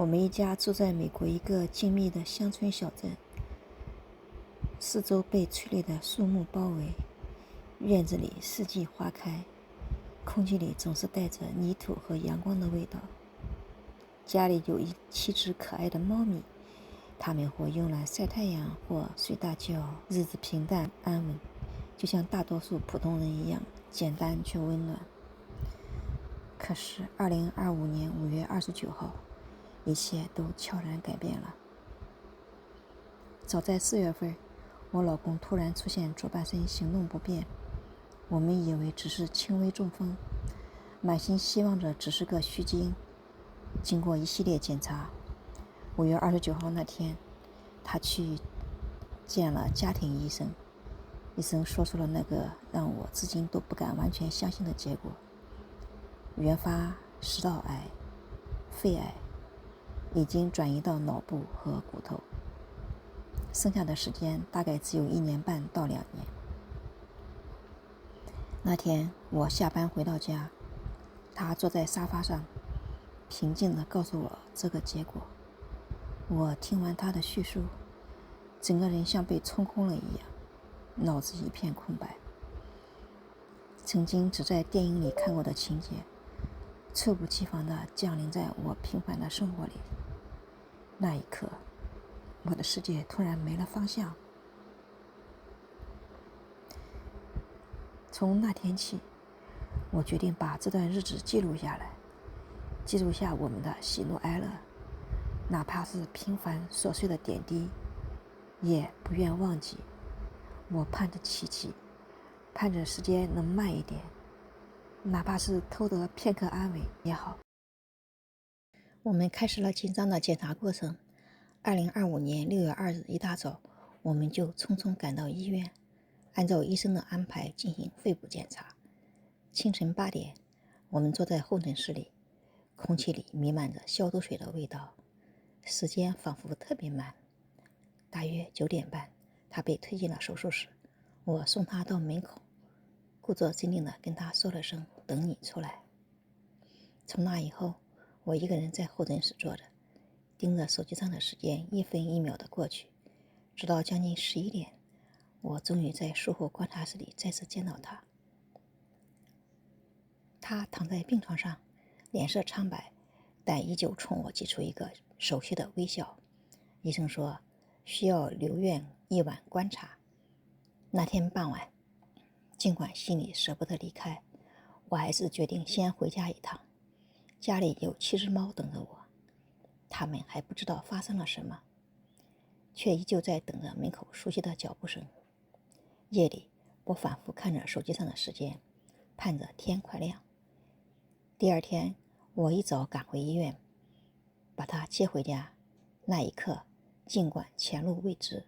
我们一家住在美国一个静谧的乡村小镇，四周被翠绿的树木包围，院子里四季花开，空气里总是带着泥土和阳光的味道。家里有7只可爱的猫咪，它们或慵懒晒太阳，或睡大觉，日子平淡安稳，就像大多数普通人一样，简单却温暖。可是2025年5月29号，一切都悄然改变了。早在4月份，我老公突然出现左半身行动不便，我们以为只是轻微中风，满心希望着只是个虚惊。经过一系列检查，5月29号那天，他去见了家庭医生，医生说出了那个让我至今都不敢完全相信的结果：原发食道癌、肺癌已经转移到脑部和骨头，剩下的时间大概只有1年半到2年。那天我下班回到家，他坐在沙发上，平静地告诉我这个结果。我听完他的叙述，整个人像被冲空了一样，脑子一片空白。曾经只在电影里看过的情节，猝不及防地降临在我平凡的生活里。那一刻，我的世界突然没了方向。从那天起，我决定把这段日子记录下来，记录下我们的喜怒哀乐，哪怕是平凡琐碎的点滴，也不愿忘记。我盼着奇迹，盼着时间能慢一点，哪怕是偷得片刻安慰也好。我们开始了紧张的检查过程。2025年6月2日一大早，我们就匆匆赶到医院，按照医生的安排进行肺部检查。清晨8点，我们坐在候诊室里，空气里弥漫着消毒水的味道，时间仿佛特别慢。大约9点半，他被推进了手术室，我送他到门口，故作镇定地跟他说了声“等你出来”。从那以后，我一个人在候诊室坐着，盯着手机上的时间1分1秒的过去，直到将近11点，我终于在术后观察室里再次见到他。他躺在病床上，脸色苍白，但依旧冲我挤出一个熟悉的微笑。医生说需要留院1晚观察。那天傍晚，尽管心里舍不得离开，我还是决定先回家一趟。家里有7只猫等着我，它们还不知道发生了什么，却依旧在等着门口熟悉的脚步声。夜里，我反复看着手机上的时间，盼着天快亮。第二天，我一早赶回医院，把他接回家。那一刻，尽管前路未知，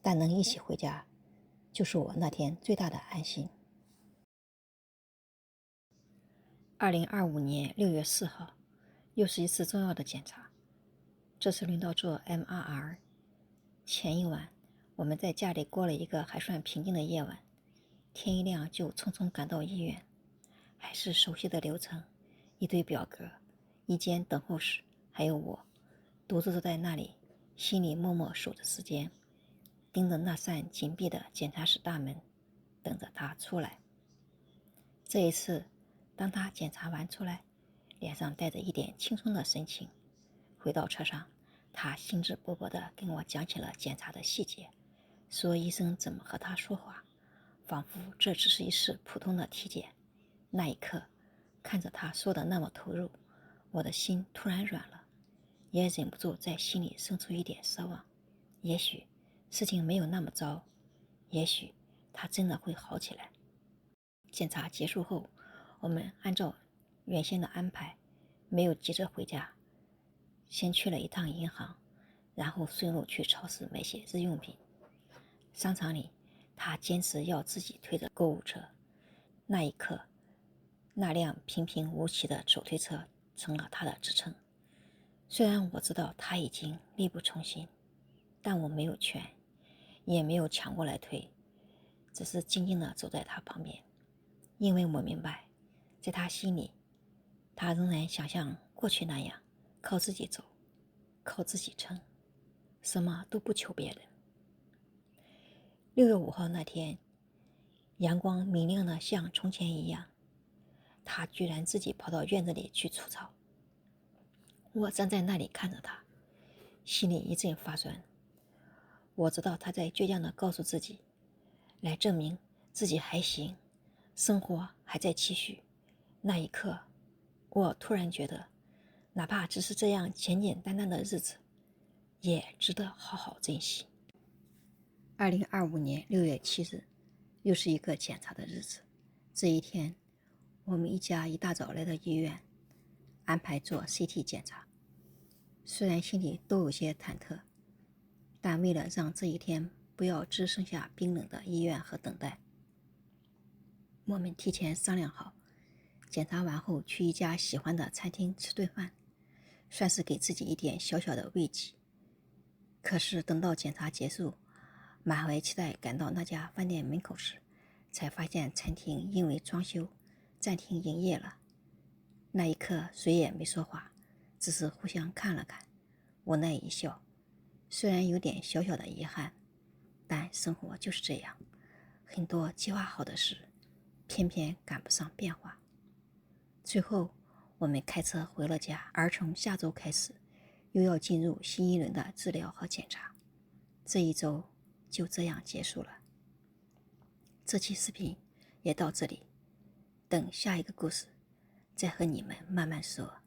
但能一起回家，就是我那天最大的安心。2025年6月4号，又是一次重要的检查，这次轮到做 MRR。前一晚，我们在家里过了一个还算平静的夜晚，天一亮就匆匆赶到医院，还是熟悉的流程，一堆表格，一间等候室，还有我，独自坐在那里，心里默默数着时间，盯着那扇紧闭的检查室大门，等着他出来。这一次，当他检查完出来，脸上带着一点轻松的神情。回到车上，他兴致勃勃地跟我讲起了检查的细节，说医生怎么和他说话，仿佛这只是一次普通的体检。那一刻，看着他说的那么投入，我的心突然软了，也忍不住在心里生出一点奢望。也许事情没有那么糟，也许他真的会好起来。检查结束后，我们按照原先的安排，没有急着回家，先去了一趟银行，然后顺路去超市买些日用品。商场里，他坚持要自己推着购物车。那一刻，那辆平平无奇的手推车成了他的支撑。虽然我知道他已经力不从心，但我没有劝，也没有抢过来推，只是静静地走在他旁边。因为我明白，在他心里，他仍然想像过去那样靠自己走，靠自己撑，什么都不求别人。6月5号那天，阳光明亮的像从前一样，他居然自己跑到院子里去除草。我站在那里看着他，心里一阵发酸。我知道他在倔强地告诉自己，来证明自己还行，生活还在继续。那一刻，我突然觉得，哪怕只是这样简简单单的日子，也值得好好珍惜。2025年6月7日，又是一个检查的日子。这一天，我们一家一大早来到医院，安排做 CT 检查。虽然心里都有些忐忑，但为了让这一天不要只剩下冰冷的医院和等待，我们提前商量好，检查完后去一家喜欢的餐厅吃顿饭，算是给自己一点小小的慰藉。可是等到检查结束，满怀期待赶到那家饭店门口时，才发现餐厅因为装修暂停营业了。那一刻谁也没说话，只是互相看了看，无奈一笑。虽然有点小小的遗憾，但生活就是这样，很多计划好的事偏偏赶不上变化。最后我们开车回了家，而从下周开始又要进入新一轮的治疗和检查。这一周就这样结束了。这期视频也到这里，等下一个故事再和你们慢慢说。